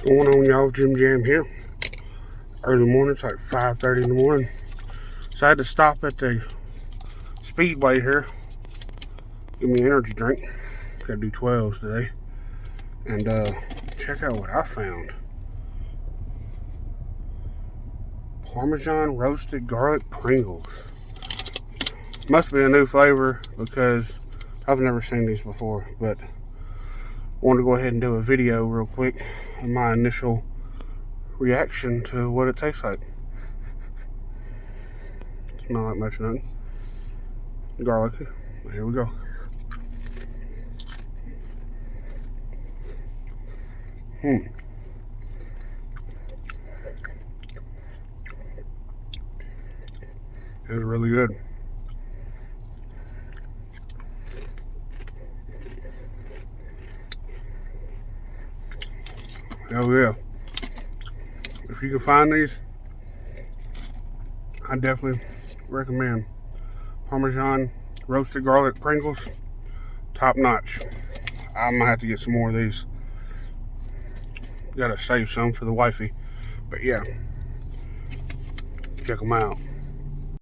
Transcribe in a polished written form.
Going on, y'all? JimJam here. Early morning, it's like 5:30 in the morning. So I had to stop at the Speedway here. Give me an energy drink. Gotta do 12s today. And check out what I found. Parmesan roasted garlic Pringles. Must be a new flavor because I've never seen these before, but I wanted to go ahead and do a video real quick of my initial reaction to what it tastes like. Smell like much nothing. Garlicky. Here we go. It was really good. Oh yeah. If you can find these, I definitely recommend Parmesan roasted garlic Pringles. Top notch. I'm gonna have to get some more of these. Gotta save some for the wifey. But yeah, check them out.